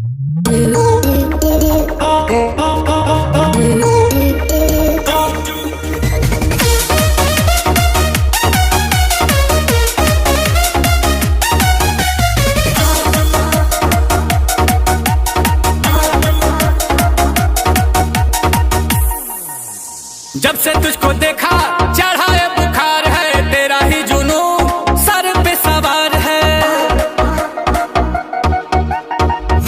जब से तुझको देखा चढ़ा है बुखार है, तेरा ही जुनून सर पे सवार है।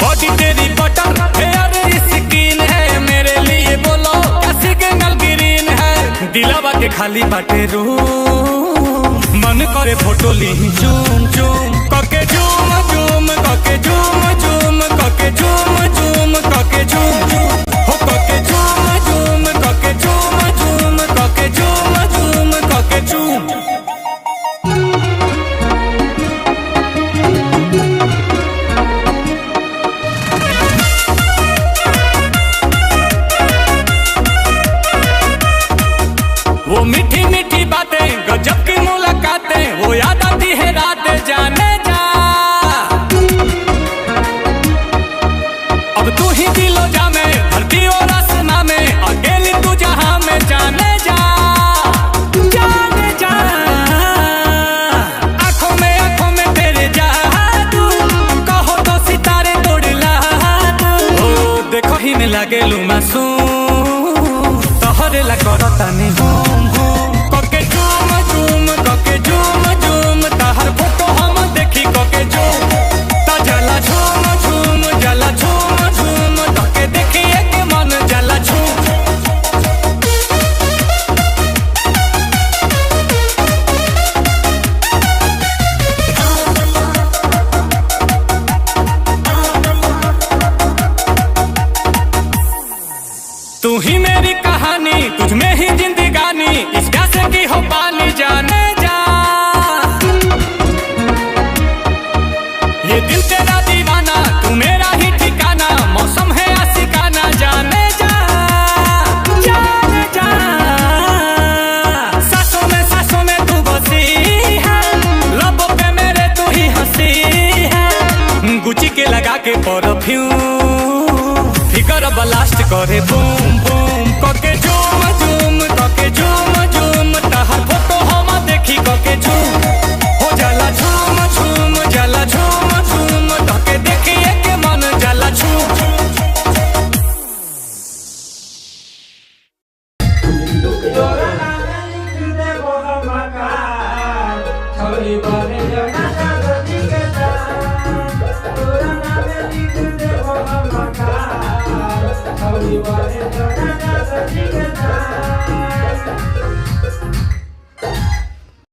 बॉडी तेरी बटर हेयर स्किन है, मेरे लिए बोलो क्या सिग्नल ग्रीन है। दिलावा के खाली बाटे रूम, मन करे फोटो ली झूम झूम कके झूम झूम कके झूम झूम कके झूम झूम कके झूम झूम हो कके झूम झूम कके झूम झूम कके झूम झूम कके झूम। वो मीठी मीठी बातें गजब की मुलाकातें, वो याद आती है रात जाने जा। अब तू ही दिलो जा में धरती और आसमां में, अकेली तू जहां में जाने जा जाने जा। आंखों में तेरे जादू, कहो तो सितारे तोड़ ला तू। ओ देखो ही में लागे लू मासूम, तोहरे ला करता नहीं हूम हूम कके झूम झूम कके झूम झूम। ताहर फोटो हम देखी कके झूम ता जला झूम झूम जला झूम झूम तके देखिए के मन जला झूम। तू ही मेरी कहानी, तुझ में ही जिंदगानी, इस प्यासे की हो पानी जाने जा। ये दिल तेरा दीवाना, तू मेरा ही ठिकाना, मौसम है आशिकाना जाने जा जाने जा। सांसों में तू बसी है, लबों पे मेरे तू ही हंसी है। गुची के लगा के परफ्यूम, फिगर ब्लास्ट करे बूम बूम कके झूम झूम कके झूम झूम। ताहर फोटो हम देखी कके झूम हो जाला झूम झूम जला झूम झूम तके देखिए के मन जला झूम। You